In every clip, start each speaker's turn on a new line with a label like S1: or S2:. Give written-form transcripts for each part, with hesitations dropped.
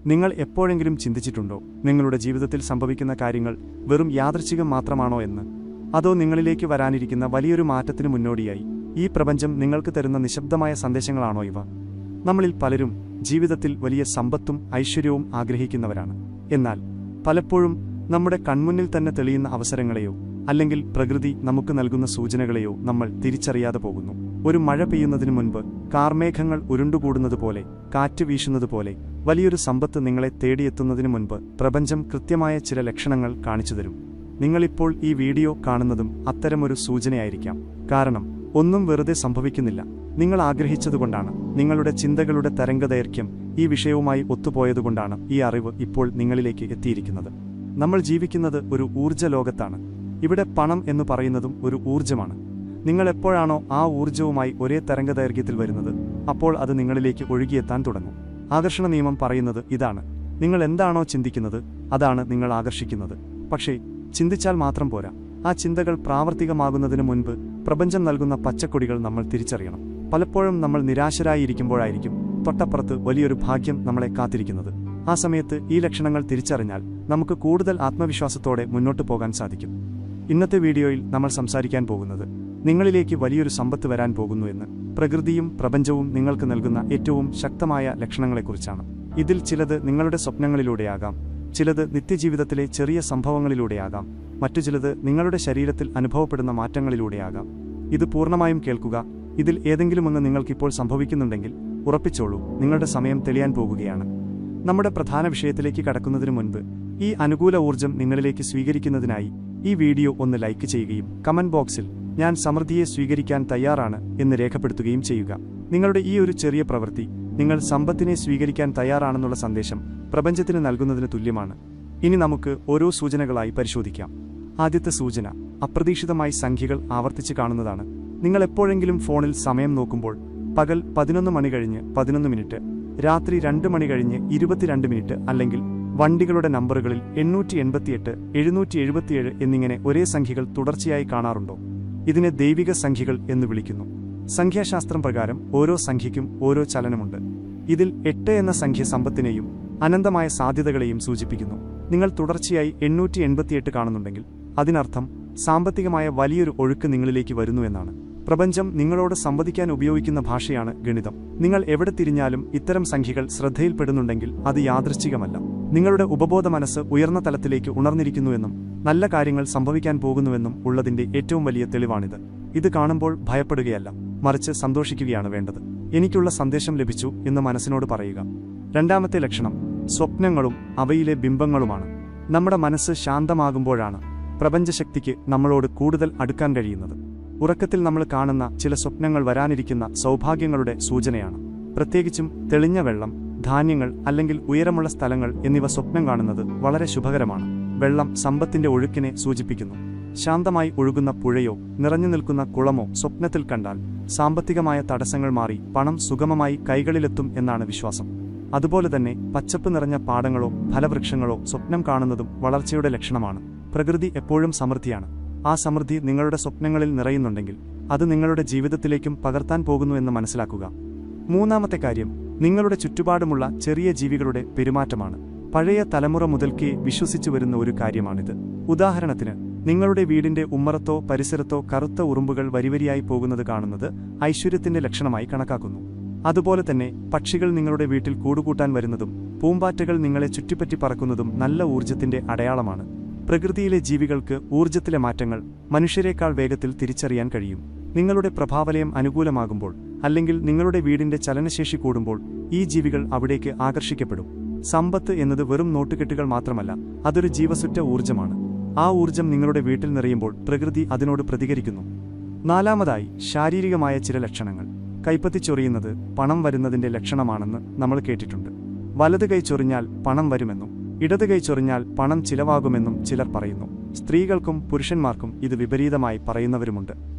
S1: നിങ്ങൾ എപ്പോഴെങ്കിലും ചിന്തിച്ചിട്ടുണ്ടോ നിങ്ങളുടെ ജീവിതത്തിൽ സംഭവിക്കുന്ന കാര്യങ്ങൾ വെറും യാദൃച്ഛികം മാത്രമാണോ എന്ന്? അതോ നിങ്ങളിലേക്ക് വരാനിരിക്കുന്ന വലിയൊരു മാറ്റത്തിന് മുന്നോടിയായി ഈ പ്രപഞ്ചം നിങ്ങൾക്ക് തരുന്ന നിശബ്ദമായ സന്ദേശങ്ങളാണോ ഇവ? നമ്മളിൽ പലരും ജീവിതത്തിൽ വലിയ സമ്പത്തും ഐശ്വര്യവും ആഗ്രഹിക്കുന്നവരാണ്. എന്നാൽ പലപ്പോഴും നമ്മുടെ കൺമുന്നിൽ തന്നെ തെളിയുന്ന അവസരങ്ങളെയോ അല്ലെങ്കിൽ പ്രകൃതി നമുക്ക് നൽകുന്ന സൂചനകളെയോ നമ്മൾ തിരിച്ചറിയാതെ പോകുന്നു. ഒരു മഴ പെയ്യുന്നതിനു മുൻപ് കാർമേഘങ്ങൾ ഉരുണ്ടുകൂടുന്നതുപോലെ, കാറ്റ് വീശുന്നതുപോലെ വലിയൊരു സമ്പത്ത് നിങ്ങളെ തേടിയെത്തുന്നതിനു മുൻപ് പ്രപഞ്ചം കൃത്യമായ ചില ലക്ഷണങ്ങൾ കാണിച്ചുതരും. നിങ്ങളിപ്പോൾ ഈ വീഡിയോ കാണുന്നതും അത്തരമൊരു സൂചനയായിരിക്കാം. കാരണം ഒന്നും വെറുതെ സംഭവിക്കുന്നില്ല. നിങ്ങൾ ആഗ്രഹിച്ചതുകൊണ്ടാണ്. നിങ്ങളുടെ ചിന്തകളുടെ തരംഗദൈർഘ്യം ഈ വിഷയവുമായി ഒത്തുപോയതുകൊണ്ടാണ് ഈ അറിവ് ഇപ്പോൾ നിങ്ങളിലേക്ക് എത്തിയിരിക്കുന്നത്. നമ്മൾ ജീവിക്കുന്നത് ഒരു ഊർജ്ജ ലോകത്താണ്. ഇവിടെ പണം എന്ന് പറയുന്നതും ഒരു ഊർജ്ജമാണ്. നിങ്ങൾ എപ്പോഴാണോ ആ ഊർജ്ജവുമായി ഒരേ തരംഗദൈർഘ്യത്തിൽ വരുന്നത്, അപ്പോൾ അത് നിങ്ങളിലേക്ക് ഒഴുകിയെത്താൻ തുടങ്ങും. ആകർഷണ നിയമം പറയുന്നത് ഇതാണ്: നിങ്ങൾ എന്താണോ ചിന്തിക്കുന്നത് അതാണ് നിങ്ങൾ ആകർഷിക്കുന്നത്. പക്ഷേ ചിന്തിച്ചാൽ മാത്രം പോരാ, ആ ചിന്തകൾ പ്രാവർത്തികമാകുന്നതിന് മുൻപ് പ്രപഞ്ചം നൽകുന്ന പച്ചക്കൊടികൾ നമ്മൾ തിരിച്ചറിയണം. പലപ്പോഴും നമ്മൾ നിരാശരായിരിക്കുമ്പോഴായിരിക്കും തൊട്ടപ്പുറത്ത് വലിയൊരു ഭാഗ്യം നമ്മളെ കാത്തിരിക്കുന്നത്. ആ സമയത്ത് ഈ ലക്ഷണങ്ങൾ തിരിച്ചറിഞ്ഞാൽ നമുക്ക് കൂടുതൽ ആത്മവിശ്വാസത്തോടെ മുന്നോട്ടു പോകാൻ സാധിക്കും. ഇന്നത്തെ വീഡിയോയിൽ നമ്മൾ സംസാരിക്കാൻ പോകുന്നത് നിങ്ങളിലേക്ക് വലിയൊരു സമ്പത്ത് വരാൻ പോകുന്നു എന്ന് പ്രകൃതിയും പ്രപഞ്ചവും നിങ്ങൾക്ക് നൽകുന്ന ഏറ്റവും ശക്തമായ ലക്ഷണങ്ങളെക്കുറിച്ചാണ്. ഇതിൽ ചിലത് നിങ്ങളുടെ സ്വപ്നങ്ങളിലൂടെയാകാം, ചിലത് നിത്യജീവിതത്തിലെ ചെറിയ സംഭവങ്ങളിലൂടെയാകാം, മറ്റു ചിലത് നിങ്ങളുടെ ശരീരത്തിൽ അനുഭവപ്പെടുന്ന മാറ്റങ്ങളിലൂടെയാകാം. ഇത് പൂർണ്ണമായും കേൾക്കുക. ഇതിൽ ഏതെങ്കിലുമൊന്ന് നിങ്ങൾക്കിപ്പോൾ സംഭവിക്കുന്നുണ്ടെങ്കിൽ ഉറപ്പിച്ചോളൂ, നിങ്ങളുടെ സമയം തെളിയാൻ പോകുകയാണ്. നമ്മുടെ പ്രധാന വിഷയത്തിലേക്ക് കടക്കുന്നതിനു മുൻപ് ഈ അനുകൂല ഊർജ്ജം നിങ്ങളിലേക്ക് സ്വീകരിക്കുന്നതിനായി ഈ വീഡിയോ ഒന്ന് ലൈക്ക് ചെയ്യുകയും കമന്റ് ബോക്സിൽ "ഞാൻ സമൃദ്ധിയെ സ്വീകരിക്കാൻ തയ്യാറാണ്" എന്ന് രേഖപ്പെടുത്തുകയും ചെയ്യുക. നിങ്ങളുടെ ഈ ഒരു ചെറിയ പ്രവൃത്തി നിങ്ങൾ സമ്പത്തിനെ സ്വീകരിക്കാൻ തയ്യാറാണെന്നുള്ള സന്ദേശം പ്രപഞ്ചത്തിന് നൽകുന്നതിന് തുല്യമാണ്. ഇനി നമുക്ക് ഓരോ സൂചനകളായി പരിശോധിക്കാം. ആദ്യത്തെ സൂചന അപ്രതീക്ഷിതമായി സംഖ്യകൾ ആവർത്തിച്ച് കാണുന്നതാണ്. നിങ്ങൾ എപ്പോഴെങ്കിലും ഫോണിൽ സമയം നോക്കുമ്പോൾ പകൽ 11 മണി കഴിഞ്ഞ് 11 മിനിറ്റ്, രാത്രി 2 മണി കഴിഞ്ഞ് 22 മിനിറ്റ്, അല്ലെങ്കിൽ വണ്ടികളുടെ നമ്പറുകളിൽ 888, 777 എന്നിങ്ങനെ ഒരേ സംഖ്യകൾ തുടർച്ചയായി കാണാറുണ്ടോ? ഇതിനെ ദൈവിക സംഖ്യകൾ എന്ന് വിളിക്കുന്നു. സംഖ്യാശാസ്ത്രം പ്രകാരം ഓരോ സംഖ്യയ്ക്കും ഓരോ ചലനമുണ്ട്. ഇതിൽ 8 എന്ന സംഖ്യ സമ്പത്തിനെയും അനന്തമായ സാധ്യതകളെയും സൂചിപ്പിക്കുന്നു. നിങ്ങൾ തുടർച്ചയായി 888 കാണുന്നുണ്ടെങ്കിൽ അതിനർത്ഥം സാമ്പത്തികമായ വലിയൊരു ഒഴുക്ക് നിങ്ങളിലേക്ക് വരുന്നു എന്നാണ്. പ്രപഞ്ചം നിങ്ങളോട് സംവദിക്കാൻ ഉപയോഗിക്കുന്ന ഭാഷയാണ് ഗണിതം. നിങ്ങൾ എവിടെ തിരിഞ്ഞാലും ഇത്തരം സംഖ്യകൾ ശ്രദ്ധയിൽപ്പെടുന്നുണ്ടെങ്കിൽ അത് യാദൃശ്ചികമല്ല. നിങ്ങളുടെ ഉപബോധ മനസ്സ് ഉയർന്ന തലത്തിലേക്ക് ഉണർന്നിരിക്കുന്നുവെന്നും നല്ല കാര്യങ്ങൾ സംഭവിക്കാൻ പോകുന്നുവെന്നും ഉള്ളതിന്റെ ഏറ്റവും വലിയ തെളിവാണിത്. ഇത് കാണുമ്പോൾ ഭയപ്പെടുകയല്ല, മറിച്ച് സന്തോഷിക്കുകയാണ് വേണ്ടത്. എനിക്കുള്ള സന്ദേശം ലഭിച്ചു എന്ന് മനസ്സിനോട് പറയുക. രണ്ടാമത്തെ ലക്ഷണം സ്വപ്നങ്ങളും അവയിലെ ബിംബങ്ങളുമാണ്. നമ്മുടെ മനസ്സ് ശാന്തമാകുമ്പോഴാണ് പ്രപഞ്ചശക്തിക്ക് നമ്മളോട് കൂടുതൽ അടുക്കാൻ കഴിയുന്നത്. ഉറക്കത്തിൽ നമ്മൾ കാണുന്ന ചില സ്വപ്നങ്ങൾ വരാനിരിക്കുന്ന സൗഭാഗ്യങ്ങളുടെ സൂചനയാണ്. പ്രത്യേകിച്ചും തെളിഞ്ഞ വെള്ളം, ധാന്യങ്ങൾ അല്ലെങ്കിൽ ഉയരമുള്ള സ്ഥലങ്ങൾ എന്നിവ സ്വപ്നം കാണുന്നത് വളരെ ശുഭകരമാണ്. വെള്ളം സമ്പത്തിന്റെ ഒഴുക്കിനെ സൂചിപ്പിക്കുന്നു. ശാന്തമായി ഒഴുകുന്ന പുഴയോ നിറഞ്ഞു നിൽക്കുന്ന കുളമോ സ്വപ്നത്തിൽ കണ്ടാൽ സാമ്പത്തികമായ തടസ്സങ്ങൾ മാറി പണം സുഗമമായി കൈകളിലെത്തും എന്നാണ് വിശ്വാസം. അതുപോലെ തന്നെ പച്ചപ്പ് നിറഞ്ഞ പാടങ്ങളോ ഫലവൃക്ഷങ്ങളോ സ്വപ്നം കാണുന്നതും വളർച്ചയുടെ ലക്ഷണമാണ്. പ്രകൃതി എപ്പോഴും സമൃദ്ധിയാണ്. ആ സമൃദ്ധി നിങ്ങളുടെ സ്വപ്നങ്ങളിൽ നിറയുന്നുണ്ടെങ്കിൽ അത് നിങ്ങളുടെ ജീവിതത്തിലേക്കും പകർത്താൻ പോകുന്നു എന്ന് മനസ്സിലാക്കുക. മൂന്നാമത്തെ കാര്യം നിങ്ങളുടെ ചുറ്റുപാടുമുള്ള ചെറിയ ജീവികളുടെ പെരുമാറ്റമാണ്. പഴയ തലമുറ മുതൽക്കേ വിശ്വസിച്ചു വരുന്ന ഒരു കാര്യമാണിത്. ഉദാഹരണത്തിന്, നിങ്ങളുടെ വീടിന്റെ ഉമ്മറത്തോ പരിസരത്തോ കറുത്ത ഉറുമ്പുകൾ വരിവരിയായി പോകുന്നത് കാണുന്നത് ഐശ്വര്യത്തിന്റെ ലക്ഷണമായി കണക്കാക്കുന്നു. അതുപോലെ തന്നെ പക്ഷികൾ നിങ്ങളുടെ വീട്ടിൽ കൂടുകൂട്ടാൻ വരുന്നതും പൂമ്പാറ്റകൾ നിങ്ങളെ ചുറ്റിപ്പറ്റി പറക്കുന്നതും നല്ല ഊർജ്ജത്തിന്റെ അടയാളമാണ്. പ്രകൃതിയിലെ ജീവികൾക്ക് ഊർജ്ജത്തിലെ മാറ്റങ്ങൾ മനുഷ്യരെക്കാൾ വേഗത്തിൽ തിരിച്ചറിയാൻ കഴിയും. നിങ്ങളുടെ പ്രഭാവലയം അനുകൂലമാകുമ്പോൾ, അല്ലെങ്കിൽ നിങ്ങളുടെ വീടിന്റെ ചലനശേഷി കൂടുമ്പോൾ ഈ ജീവികൾ അവിടേക്ക് ആകർഷിക്കപ്പെടും. സമ്പത്ത് എന്നത് വെറും നോട്ടുകെട്ടുകൾ മാത്രമല്ല, അതൊരു ജീവസുറ്റ ഊർജ്ജമാണ്. ആ ഊർജ്ജം നിങ്ങളുടെ വീട്ടിൽ നിറയുമ്പോൾ പ്രകൃതി അതിനോട് പ്രതികരിക്കുന്നു. നാലാമതായി ശാരീരികമായ ചില ലക്ഷണങ്ങൾ. കൈപ്പത്തി ചൊറിയുന്നത് പണം വരുന്നതിന്റെ ലക്ഷണമാണെന്ന് നമ്മൾ കേട്ടിട്ടുണ്ട്. വലത് കൈ ചൊറിഞ്ഞാൽ പണം വരുമെന്നും ഇടത് കൈ ചൊറിഞ്ഞാൽ പണം ചിലവാകുമെന്നും ചിലർ പറയുന്നു. സ്ത്രീകൾക്കും പുരുഷന്മാർക്കും ഇത് വിപരീതമായി പറയുന്നവരുമുണ്ട്.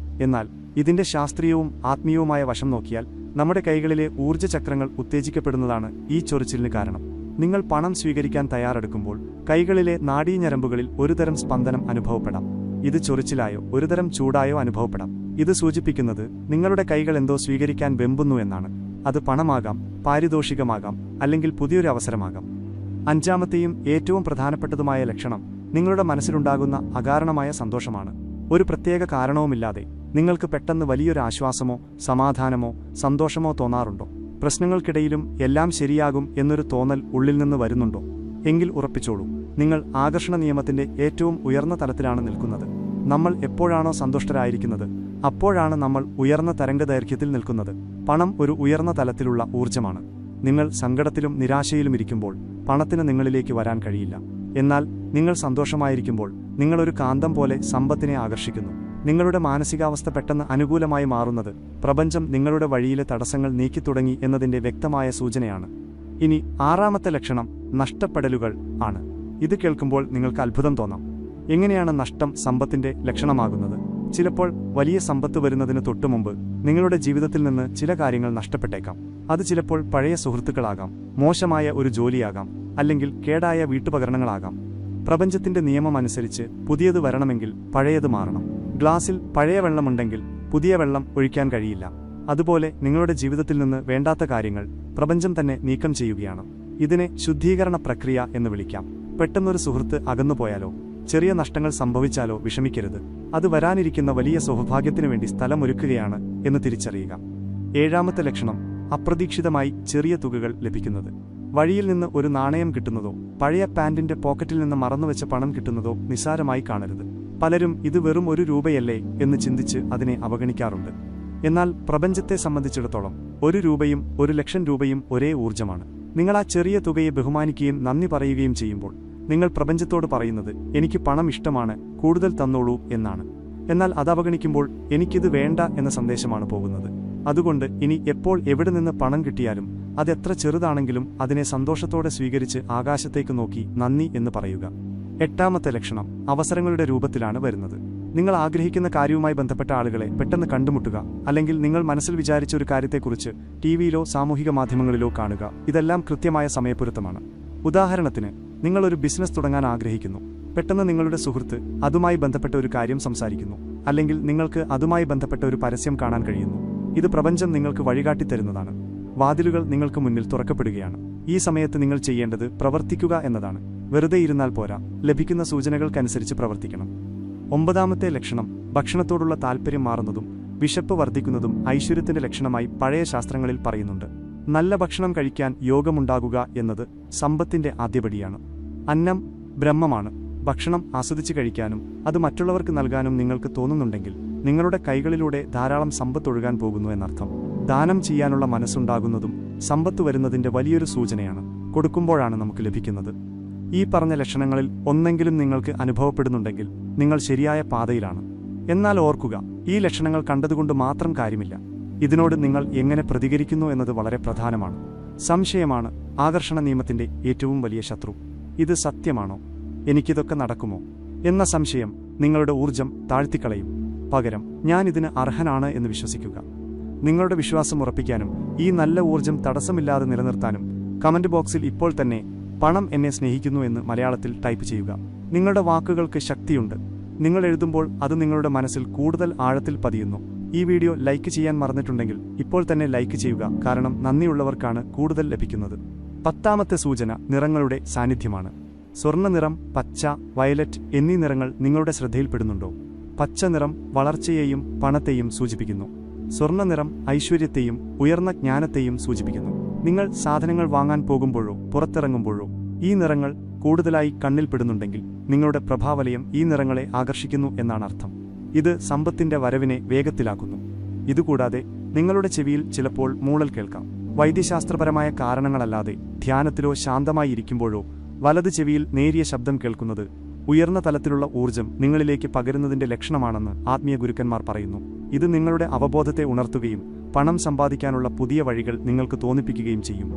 S1: എന്നാൽ ഇതിന്റെ ശാസ്ത്രീയവും ആത്മീയവുമായ വശം നോക്കിയാൽ നമ്മുടെ കൈകളിലെ ഊർജ്ജചക്രങ്ങൾ ഉത്തേജിക്കപ്പെടുന്നതാണ് ഈ ചൊറിച്ചിലിന് കാരണം. നിങ്ങൾ പണം സ്വീകരിക്കാൻ തയ്യാറെടുക്കുമ്പോൾ കൈകളിലെ നാഡീഞരമ്പുകളിൽ ഒരുതരം സ്പന്ദനം അനുഭവപ്പെടാം. ഇത് ചൊറിച്ചിലായോ ഒരുതരം ചൂടായോ അനുഭവപ്പെടാം. ഇത് സൂചിപ്പിക്കുന്നത് നിങ്ങളുടെ കൈകൾ എന്തോ സ്വീകരിക്കാൻ വെമ്പുന്നു എന്നാണ്. അത് പണമാകാം, പാരിതോഷികമാകാം, അല്ലെങ്കിൽ പുതിയൊരു അവസരമാകാം. അഞ്ചാമത്തെയും ഏറ്റവും പ്രധാനപ്പെട്ടതുമായ ലക്ഷണം നിങ്ങളുടെ മനസ്സിലുണ്ടാകുന്ന അകാരണമായ സന്തോഷമാണ്. ഒരു പ്രത്യേക കാരണവുമില്ലാതെ നിങ്ങൾക്ക് പെട്ടെന്ന് വലിയൊരു ആശ്വാസമോ സമാധാനമോ സന്തോഷമോ തോന്നാറുണ്ടോ? പ്രശ്നങ്ങൾക്കിടയിലും എല്ലാം ശരിയാകും എന്നൊരു തോന്നൽ ഉള്ളിൽ നിന്ന് വരുന്നുണ്ടോ? എങ്കിൽ ഉറപ്പിച്ചോളൂ, നിങ്ങൾ ആകർഷണ നിയമത്തിന്റെ ഏറ്റവും ഉയർന്ന തലത്തിലാണ് നിൽക്കുന്നത്. നമ്മൾ എപ്പോഴാണോ സന്തുഷ്ടരായിരിക്കുന്നത് അപ്പോഴാണ് നമ്മൾ ഉയർന്ന തരംഗദൈർഘ്യത്തിൽ നിൽക്കുന്നത്. പണം ഒരു ഉയർന്ന തലത്തിലുള്ള ഊർജ്ജമാണ്. നിങ്ങൾ സങ്കടത്തിലും നിരാശയിലുമിരിക്കുമ്പോൾ പണത്തിന് നിങ്ങളിലേക്ക് വരാൻ കഴിയില്ല. എന്നാൽ നിങ്ങൾ സന്തോഷമായിരിക്കുമ്പോൾ നിങ്ങളൊരു കാന്തം പോലെ സമ്പത്തിനെ ആകർഷിക്കുന്നു. നിങ്ങളുടെ മാനസികാവസ്ഥ പെട്ടെന്ന് അനുകൂലമായി മാറുന്നത് പ്രപഞ്ചം നിങ്ങളുടെ വഴിയിലെ തടസ്സങ്ങൾ നീക്കിത്തുടങ്ങി എന്നതിന്റെ വ്യക്തമായ സൂചനയാണ്. ഇനി ആറാമത്തെ ലക്ഷണം നഷ്ടപ്പെടലുകൾ ആണ്. ഇത് കേൾക്കുമ്പോൾ നിങ്ങൾക്ക് അത്ഭുതം തോന്നാം. എങ്ങനെയാണ് നഷ്ടം സമ്പത്തിന്റെ ലക്ഷണമാകുന്നത്? ചിലപ്പോൾ വലിയ സമ്പത്ത് വരുന്നതിന് തൊട്ടുമുമ്പ് നിങ്ങളുടെ ജീവിതത്തിൽ നിന്ന് ചില കാര്യങ്ങൾ നഷ്ടപ്പെട്ടേക്കാം. അത് ചിലപ്പോൾ പഴയ സുഹൃത്തുക്കളാകാം, മോശമായ ഒരു ജോലിയാകാം, അല്ലെങ്കിൽ കേടായ വീട്ടുപകരണങ്ങളാകാം. പ്രപഞ്ചത്തിന്റെ നിയമം അനുസരിച്ച് പുതിയത് വരണമെങ്കിൽ പഴയത് മാറണം. ഗ്ലാസിൽ പഴയ വെള്ളമുണ്ടെങ്കിൽ പുതിയ വെള്ളം ഒഴിക്കാൻ കഴിയില്ല. അതുപോലെ നിങ്ങളുടെ ജീവിതത്തിൽ നിന്ന് വേണ്ടാത്ത കാര്യങ്ങൾ പ്രപഞ്ചം തന്നെ നീക്കം ചെയ്യുകയാണ്. ഇതിനെ ശുദ്ധീകരണ പ്രക്രിയ എന്ന് വിളിക്കാം. പെട്ടെന്നൊരു സുഹൃത്ത് അകന്നുപോയാലോ ചെറിയ നഷ്ടങ്ങൾ സംഭവിച്ചാലോ വിഷമിക്കരുത്. അത് വരാനിരിക്കുന്ന വലിയ സൗഭാഗ്യത്തിനു വേണ്ടി സ്ഥലമൊരുക്കുകയാണ് എന്ന് തിരിച്ചറിയുക. ഏഴാമത്തെ ലക്ഷണം അപ്രതീക്ഷിതമായി ചെറിയ തുകകൾ ലഭിക്കുന്നത്. വഴിയിൽ നിന്ന് ഒരു നാണയം കിട്ടുന്നതോ പഴയ പാന്റിന്റെ പോക്കറ്റിൽ നിന്ന് മറന്നുവെച്ച പണം കിട്ടുന്നതോ നിസ്സാരമായി കാണരുത്. പലരും ഇത് വെറും 1 രൂപയല്ലേ എന്ന് ചിന്തിച്ച് അതിനെ അവഗണിക്കാറുണ്ട്. എന്നാൽ പ്രപഞ്ചത്തെ സംബന്ധിച്ചിടത്തോളം 1 രൂപയും 1,00,000 രൂപയും ഒരേ ഊർജ്ജമാണ്. നിങ്ങൾ ആ ചെറിയ തുകയെ ബഹുമാനിക്കുകയും നന്ദി പറയുകയും ചെയ്യുമ്പോൾ നിങ്ങൾ പ്രപഞ്ചത്തോട് പറയുന്നത് എനിക്ക് പണം ഇഷ്ടമാണ്, കൂടുതൽ തന്നോളൂ എന്നാണ്. എന്നാൽ അത് അവഗണിക്കുമ്പോൾ എനിക്കിത് വേണ്ട എന്ന സന്ദേശമാണ് പോകുന്നത്. അതുകൊണ്ട് ഇനി എപ്പോൾ എവിടെ നിന്ന് പണം കിട്ടിയാലും അതെത്ര ചെറുതാണെങ്കിലും അതിനെ സന്തോഷത്തോടെ സ്വീകരിച്ച് ആകാശത്തേക്ക് നോക്കി നന്ദി എന്ന് പറയുക. എട്ടാമത്തെ ലക്ഷണം അവസരങ്ങളുടെ രൂപത്തിലാണ് വരുന്നത്. നിങ്ങൾ ആഗ്രഹിക്കുന്ന കാര്യവുമായി ബന്ധപ്പെട്ട ആളുകളെ പെട്ടെന്ന് കണ്ടുമുട്ടുക, അല്ലെങ്കിൽ നിങ്ങൾ മനസ്സിൽ വിചാരിച്ച ഒരു കാര്യത്തെക്കുറിച്ച് ടിവിയിലോ സാമൂഹിക മാധ്യമങ്ങളിലോ കാണുക. ഇതെല്ലാം കൃത്യമായ സമയപ്പൊരുത്തമാണ്. ഉദാഹരണത്തിന്, നിങ്ങളൊരു ബിസിനസ് തുടങ്ങാൻ ആഗ്രഹിക്കുന്നു. പെട്ടെന്ന് നിങ്ങളുടെ സുഹൃത്ത് അതുമായി ബന്ധപ്പെട്ട ഒരു കാര്യം സംസാരിക്കുന്നു, അല്ലെങ്കിൽ നിങ്ങൾക്ക് അതുമായി ബന്ധപ്പെട്ട ഒരു പരസ്യം കാണാൻ കഴിയുന്നു. ഇത് പ്രപഞ്ചം നിങ്ങൾക്ക് വഴികാട്ടിത്തരുന്നതാണ്. വാതിലുകൾ നിങ്ങൾക്ക് മുന്നിൽ തുറക്കപ്പെടുകയാണ്. ഈ സമയത്ത് നിങ്ങൾ ചെയ്യേണ്ടത് പ്രവർത്തിക്കുക എന്നതാണ്. വെറുതെ ഇരുന്നാൽ പോരാ, ലഭിക്കുന്ന സൂചനകൾക്കനുസരിച്ച് പ്രവർത്തിക്കണം. ഒമ്പതാമത്തെ ലക്ഷണം ഭക്ഷണത്തോടുള്ള താൽപ്പര്യം മാറുന്നതും വിശപ്പ് വർദ്ധിക്കുന്നതും ഐശ്വര്യത്തിന്റെ ലക്ഷണമായി പഴയ ശാസ്ത്രങ്ങളിൽ പറയുന്നുണ്ട്. നല്ല ഭക്ഷണം കഴിക്കാൻ യോഗമുണ്ടാകുക എന്നത് സമ്പത്തിന്റെ ആദ്യപടിയാണ്. അന്നം ബ്രഹ്മമാണ്. ഭക്ഷണം ആസ്വദിച്ച് കഴിക്കാനും അത് മറ്റുള്ളവർക്ക് നൽകാനും നിങ്ങൾക്ക് തോന്നുന്നുണ്ടെങ്കിൽ നിങ്ങളുടെ കൈകളിലൂടെ ധാരാളം സമ്പത്ത് ഒഴുകാൻ പോകുന്നു എന്നർത്ഥം. ദാനം ചെയ്യാനുള്ള മനസ്സുണ്ടാകുന്നതും സമ്പത്ത് വരുന്നതിന്റെ വലിയൊരു സൂചനയാണ്. കൊടുക്കുമ്പോഴാണ് നമുക്ക് ലഭിക്കുന്നത്. ഈ പറഞ്ഞ ലക്ഷണങ്ങളിൽ ഒന്നെങ്കിലും നിങ്ങൾക്ക് അനുഭവപ്പെടുന്നുണ്ടെങ്കിൽ നിങ്ങൾ ശരിയായ പാതയിലാണ്. എന്നാൽ ഓർക്കുക, ഈ ലക്ഷണങ്ങൾ കണ്ടതുകൊണ്ട് മാത്രം കാര്യമില്ല. ഇതിനോട് നിങ്ങൾ എങ്ങനെ പ്രതികരിക്കുന്നു എന്നത് വളരെ പ്രധാനമാണ്. സംശയമാണ് ആകർഷണ നിയമത്തിന്റെ ഏറ്റവും വലിയ ശത്രു. ഇത് സത്യമാണോ? എനിക്കിതൊക്കെ നടക്കുമോ എന്ന സംശയം നിങ്ങളുടെ ഊർജം താഴ്ത്തിക്കളയും. പകരം ഞാനിതിന് അർഹനാണ് എന്ന് വിശ്വസിക്കുക. നിങ്ങളുടെ വിശ്വാസം ഉറപ്പിക്കാനും ഈ നല്ല ഊർജം തടസ്സമില്ലാതെ നിലനിർത്താനും കമന്റ് ബോക്സിൽ ഇപ്പോൾ തന്നെ പണം എന്നെ സ്നേഹിക്കുന്നു എന്ന് മലയാളത്തിൽ ടൈപ്പ് ചെയ്യുക. നിങ്ങളുടെ വാക്കുകൾക്ക് ശക്തിയുണ്ട്. നിങ്ങൾ എഴുതുമ്പോൾ അത് നിങ്ങളുടെ മനസ്സിൽ കൂടുതൽ ആഴത്തിൽ പതിയുന്നു. ഈ വീഡിയോ ലൈക്ക് ചെയ്യാൻ മറന്നിട്ടുണ്ടെങ്കിൽ ഇപ്പോൾ തന്നെ ലൈക്ക് ചെയ്യുക, കാരണം നന്ദിയുള്ളവർക്കാണ് കൂടുതൽ ലഭിക്കുന്നത്. പത്താമത്തെ സൂചന നിറങ്ങളുടെ സാന്നിധ്യമാണ്. സ്വർണ്ണ നിറം, പച്ച, വയലറ്റ് എന്നീ നിറങ്ങൾ നിങ്ങളുടെ ശ്രദ്ധയിൽപ്പെടുന്നുണ്ടോ? പച്ച നിറം വളർച്ചയെയും പണത്തെയും സൂചിപ്പിക്കുന്നു. സ്വർണ്ണ നിറം ഐശ്വര്യത്തെയും ഉയർന്ന ജ്ഞാനത്തെയും സൂചിപ്പിക്കുന്നു. നിങ്ങൾ സാധനങ്ങൾ വാങ്ങാൻ പോകുമ്പോഴോ പുറത്തിറങ്ങുമ്പോഴോ ഈ നിറങ്ങൾ കൂടുതലായി കണ്ണിൽപ്പെടുന്നുണ്ടെങ്കിൽ നിങ്ങളുടെ പ്രഭാവലയം ഈ നിറങ്ങളെ ആകർഷിക്കുന്നു എന്നാണ് അർത്ഥം. ഇത് സമ്പത്തിന്റെ വരവിനെ വേഗത്തിലാക്കുന്നു. ഇതുകൂടാതെ നിങ്ങളുടെ ചെവിയിൽ ചിലപ്പോൾ മൂളൽ കേൾക്കാം. വൈദ്യശാസ്ത്രപരമായ കാരണങ്ങളല്ലാതെ ധ്യാനത്തിലോ ശാന്തമായി ഇരിക്കുമ്പോഴോ വലത് ചെവിയിൽ നേരിയ ശബ്ദം കേൾക്കുന്നത് ഉയർന്ന തലത്തിലുള്ള ഊർജം നിങ്ങളിലേക്ക് പകരുന്നതിന്റെ ലക്ഷണമാണെന്ന് ആത്മീയ ഗുരുക്കന്മാർ പറയുന്നു. ഇത് നിങ്ങളുടെ അവബോധത്തെ ഉണർത്തുകയും പണം സമ്പാദിക്കാനുള്ള പുതിയ വഴികൾ നിങ്ങൾക്ക് തോന്നിപ്പിക്കുകയും ചെയ്യും.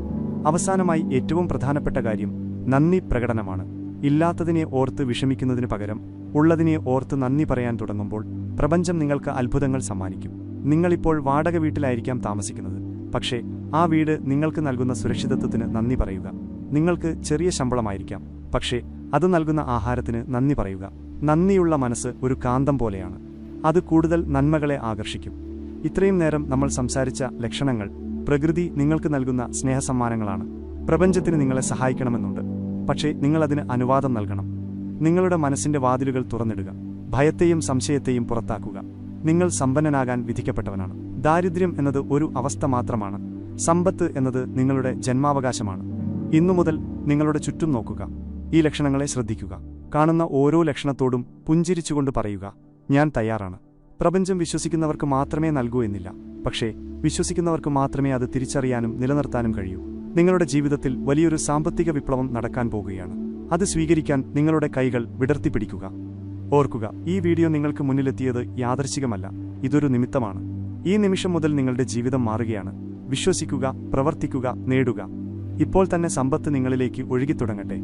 S1: അവസാനമായി ഏറ്റവും പ്രധാനപ്പെട്ട കാര്യം നന്ദി പ്രകടനമാണ്. ഇല്ലാത്തതിനെ ഓർത്ത് വിഷമിക്കുന്നതിന് പകരം ഉള്ളതിനെ ഓർത്ത് നന്ദി പറയാൻ തുടങ്ങുമ്പോൾ പ്രപഞ്ചം നിങ്ങൾക്ക് അത്ഭുതങ്ങൾ സമ്മാനിക്കും. നിങ്ങളിപ്പോൾ വാടക വീട്ടിലായിരിക്കാം താമസിക്കുന്നത്, പക്ഷേ ആ വീട് നിങ്ങൾക്ക് നൽകുന്ന സുരക്ഷിതത്വത്തിന് നന്ദി പറയുക. നിങ്ങൾക്ക് ചെറിയ ശമ്പളമായിരിക്കാം, പക്ഷേ അത് നൽകുന്ന ആഹാരത്തിന് നന്ദി പറയുക. നന്ദിയുള്ള മനസ്സ് ഒരു കാന്തം പോലെയാണ്. അത് കൂടുതൽ നന്മകളെ ആകർഷിക്കും. ഇത്രയും നേരം നമ്മൾ സംസാരിച്ച ലക്ഷണങ്ങൾ പ്രകൃതി നിങ്ങൾക്ക് നൽകുന്ന സ്നേഹസമ്മാനങ്ങളാണ്. പ്രപഞ്ചത്തിന് നിങ്ങളെ സഹായിക്കണമെന്നുണ്ട്. പക്ഷേ നിങ്ങൾ അതിന് അനുവാദം നൽകണം. നിങ്ങളുടെ മനസ്സിന്റെ വാതിലുകൾ തുറന്നിടുക. ഭയത്തെയും സംശയത്തെയും പുറത്താക്കുക. നിങ്ങൾ സമ്പന്നനാകാൻ വിധിക്കപ്പെട്ടവനാണ്. ദാരിദ്ര്യം എന്നത് ഒരു അവസ്ഥ മാത്രമാണ്. സമ്പത്ത് എന്നത് നിങ്ങളുടെ ജന്മാവകാശമാണ്. ഇന്നുമുതൽ നിങ്ങളുടെ ചുറ്റും നോക്കുക. ഈ ലക്ഷണങ്ങളെ ശ്രദ്ധിക്കുക. കാണുന്ന ഓരോ ലക്ഷണത്തോടും പുഞ്ചിരിച്ചുകൊണ്ട് പറയുക, ഞാൻ തയ്യാറാണ്. പ്രപഞ്ചം വിശ്വസിക്കുന്നവർക്ക് മാത്രമേ നൽകൂ എന്നില്ല, പക്ഷേ വിശ്വസിക്കുന്നവർക്ക് മാത്രമേ അത് തിരിച്ചറിയാനും നിലനിർത്താനും കഴിയൂ. നിങ്ങളുടെ ജീവിതത്തിൽ വലിയൊരു സാമ്പത്തിക വിപ്ലവം നടക്കാൻ പോകുകയാണ്. അത് സ്വീകരിക്കാൻ നിങ്ങളുടെ കൈകൾ വിടർത്തിപ്പിടിക്കുക. ഓർക്കുക, ഈ വീഡിയോ നിങ്ങൾക്ക് മുന്നിലെത്തിയത് യാദൃച്ഛികമല്ല, ഇതൊരു നിമിത്തമാണ്. ഈ നിമിഷം മുതൽ നിങ്ങളുടെ ജീവിതം മാറുകയാണ്. വിശ്വസിക്കുക, പ്രവർത്തിക്കുക, നേടുക. ഇപ്പോൾ തന്നെ സമ്പത്ത് നിങ്ങളിലേക്ക് ഒഴുകിത്തുടങ്ങട്ടെ.